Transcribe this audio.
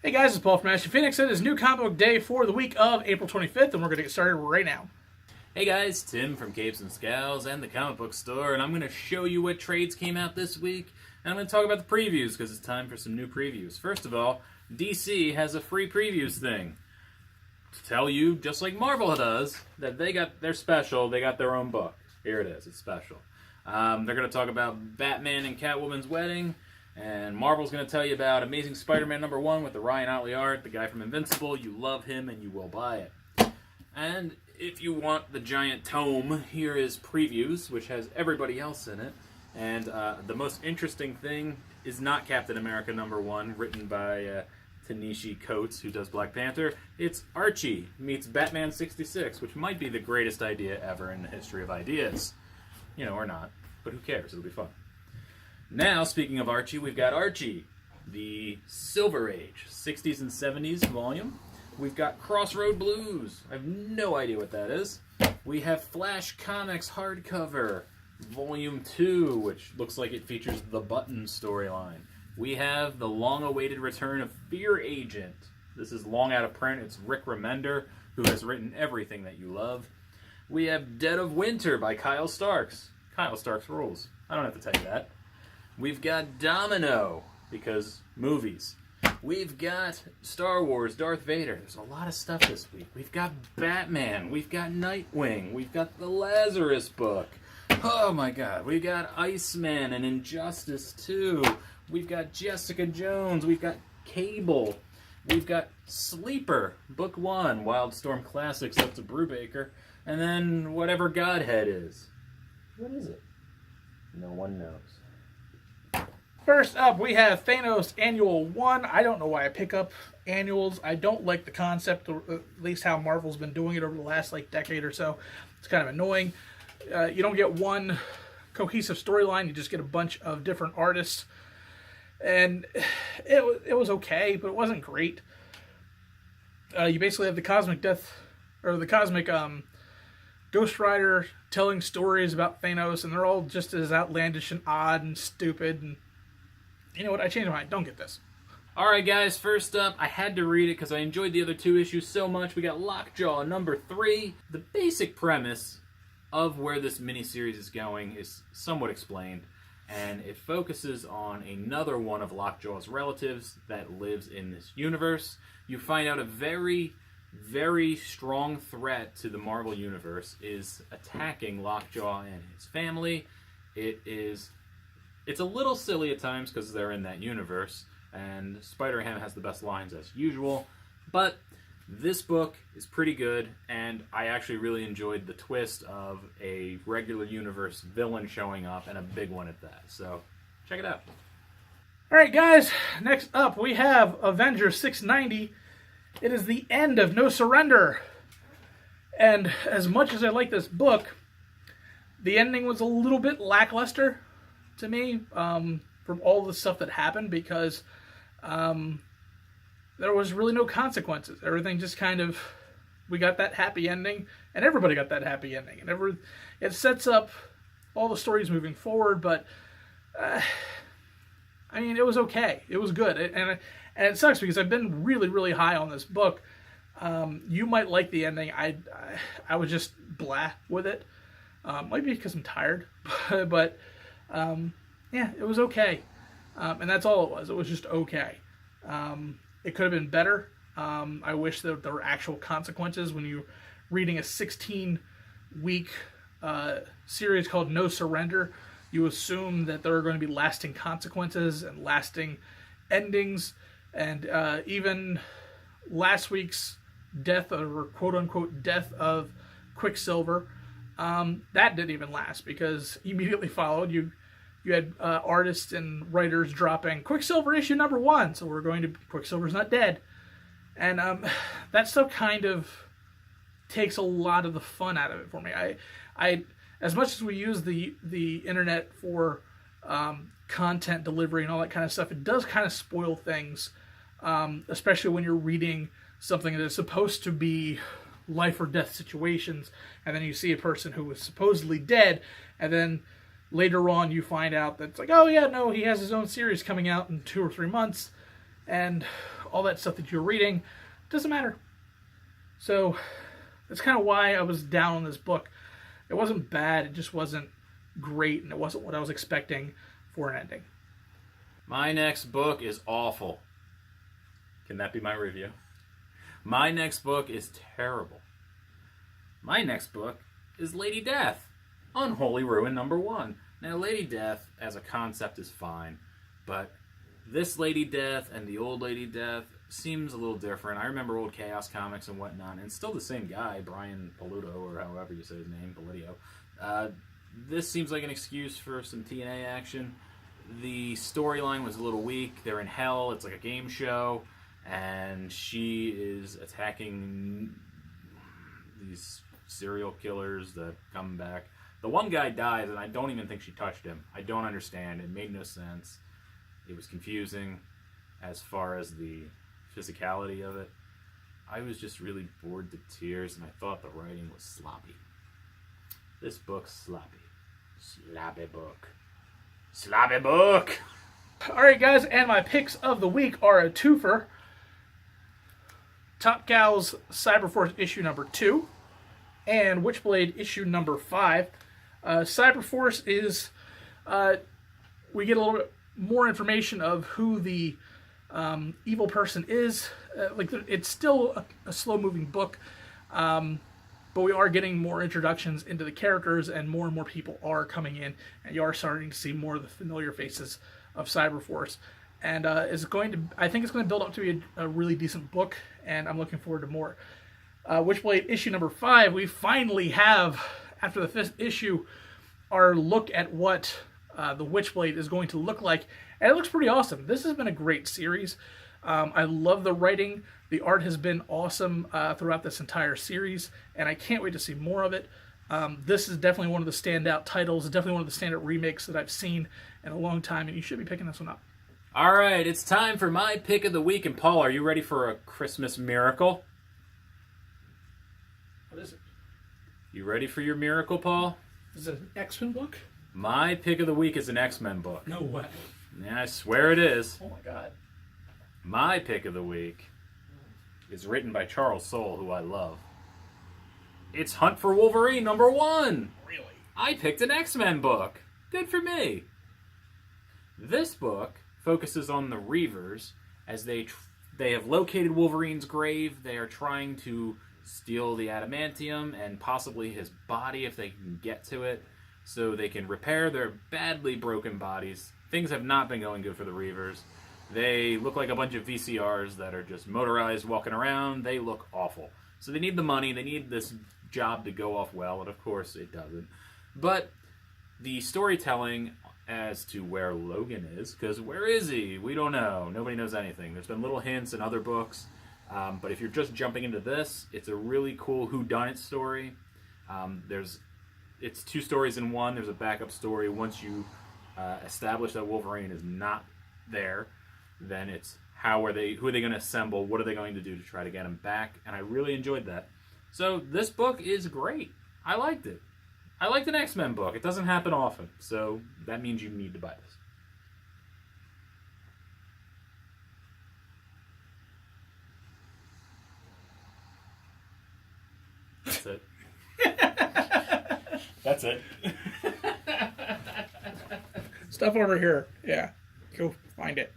Hey guys, it's Paul from Ashen Phoenix. It is New Comic Book Day for the week of April 25th, and we're going to get started right now. Hey guys, Tim from Capes and Scowls and the Comic Book Store, and I'm going to show you what trades came out this week, and I'm going to talk about the previews, because it's time for some new previews. First of all, DC has a free previews thing to tell you, just like Marvel does, that they're special, they got their own book. Here it is, it's special. They're going to talk about Batman and Catwoman's wedding, and Marvel's going to tell you about Amazing Spider-Man #1 with the Ryan Otley art, the guy from Invincible. You love him and you will buy it. And if you want the giant tome, here is Previews, which has everybody else in it. And the most interesting thing is not Captain America #1, written by Ta-Nehisi Coates, who does Black Panther. It's Archie meets Batman 66, which might be the greatest idea ever in the history of ideas. You know, or not. But who cares? It'll be fun. Now, speaking of Archie, we've got Archie, the Silver Age, 60s and 70s volume. We've got Crossroad Blues. I have no idea what that is. We have Flash Comics hardcover, volume 2, which looks like it features the Button storyline. We have the long-awaited return of Fear Agent. This is long out of print. It's Rick Remender, who has written everything that you love. We have Dead of Winter by Kyle Starks. Kyle Starks rules. I don't have to tell you that. We've got Domino, because movies. We've got Star Wars, Darth Vader. There's a lot of stuff this week. We've got Batman. We've got Nightwing. We've got the Lazarus book. Oh my god. We've got Iceman and Injustice 2. We've got Jessica Jones. We've got Cable. We've got Sleeper, Book 1, Wildstorm Classics, that's a Brubaker. And then whatever Godhead is. What is it? No one knows. First up, we have Thanos Annual 1. I don't know why I pick up annuals. I don't like the concept, or at least how Marvel's been doing it over the last decade or so. It's kind of annoying. You don't get one cohesive storyline. You just get a bunch of different artists. And it was okay, but it wasn't great. You basically have the Cosmic Death, or the Cosmic Ghost Rider telling stories about Thanos, and they're all just as outlandish and odd and stupid. And you know what? I changed my mind. Don't get this. Alright guys, first up, I had to read it because I enjoyed the other two issues so much. We got Lockjaw #3. The basic premise of where this miniseries is going is somewhat explained, and it focuses on another one of Lockjaw's relatives that lives in this universe. You find out a very, very strong threat to the Marvel Universe is attacking Lockjaw and his family. It's a little silly at times because they're in that universe, and Spider-Ham has the best lines as usual, but this book is pretty good, and I actually really enjoyed the twist of a regular universe villain showing up, and a big one at that, so check it out. Alright guys, next up we have Avengers 690. It is the end of No Surrender. And as much as I like this book, the ending was a little bit lackluster to me, from all the stuff that happened, because there was really no consequences. Everything just kind of, we got that happy ending, and everybody got that happy ending. And it sets up all the stories moving forward, but I mean, it was okay. It was good. And it sucks because I've been really, really high on this book. You might like the ending. I was just blah with it. Might be because I'm tired, but yeah, it was okay. And that's all it was. It was just okay. It could have been better. I wish that there were actual consequences when you're reading a 16-week series called No Surrender. You assume that there are going to be lasting consequences and lasting endings. And even last week's death, or quote-unquote death of Quicksilver, that didn't even last, because immediately followed, you had artists and writers dropping Quicksilver issue #1, so we're going to, Quicksilver's not dead. And that stuff kind of takes a lot of the fun out of it for me. I as much as we use the internet for content delivery and all that kind of stuff, it does kind of spoil things, especially when you're reading something that is supposed to be life or death situations, and then you see a person who was supposedly dead, and then later on you find out that it's like, oh yeah, no, he has his own series coming out in 2 or 3 months, and all that stuff that you're reading, doesn't matter. So that's kind of why I was down on this book. It wasn't bad, it just wasn't great, and it wasn't what I was expecting for an ending. My next book is awful. Can that be my review? My next book is terrible. My next book is Lady Death, Unholy Ruin #1. Now, Lady Death as a concept is fine, but this Lady Death and the old Lady Death seems a little different. I remember old Chaos comics and whatnot, and it's still the same guy, Brian Paluto, or however you say his name, Palidio. This seems like an excuse for some TNA action. The storyline was a little weak. They're in hell. It's like a game show, and she is attacking these serial killers that come back. The one guy dies, and I don't even think she touched him. I don't understand. It made no sense. It was confusing as far as the physicality of it. I was just really bored to tears, and I thought the writing was sloppy. This book's sloppy. Sloppy book. Sloppy book! Alright guys, and my picks of the week are a twofer. Top Gal's Cyberforce issue #2 and Witchblade issue #5. Cyberforce is, we get a little bit more information of who the evil person is. It's still a slow-moving book, but we are getting more introductions into the characters, and more people are coming in, and you are starting to see more of the familiar faces of Cyberforce. And I think it's going to build up to be a really decent book, and I'm looking forward to more. Witchblade issue #5, we finally have, after the 5th issue, our look at what the Witchblade is going to look like, and it looks pretty awesome. This has been a great series. I love the writing. The art has been awesome throughout this entire series, and I can't wait to see more of it. This is definitely one of the standout titles, definitely one of the standout remakes that I've seen in a long time, and you should be picking this one up. All right, it's time for my pick of the week. And Paul, are you ready for a Christmas miracle? What is it? You ready for your miracle, Paul? Is it an X-Men book? My pick of the week is an X-Men book. No way. Yeah, I swear it is. Oh my god. My pick of the week is written by Charles Soule, who I love. It's Hunt for Wolverine #1. Really? I picked an X-Men book. Good for me. This book focuses on the Reavers as they have located Wolverine's grave. They are trying to steal the adamantium and possibly his body if they can get to it, so they can repair their badly broken bodies. Things have not been going good for the Reavers. They look like a bunch of VCRs that are just motorized walking around. They look awful. So they need the money. They need this job to go off well, and of course it doesn't. But the storytelling as to where Logan is, because where is he? We don't know. Nobody knows anything. There's been little hints in other books, but if you're just jumping into this, it's a really cool whodunit story. It's 2 stories in one. There's a backup story. Once you establish that Wolverine is not there, then it's who are they going to assemble? What are they going to do to try to get him back? And I really enjoyed that. So this book is great. I liked it. I liked an X-Men book. It doesn't happen often, so that means you need to buy this. That's it. That's it. Stuff over here. Yeah. Go find it.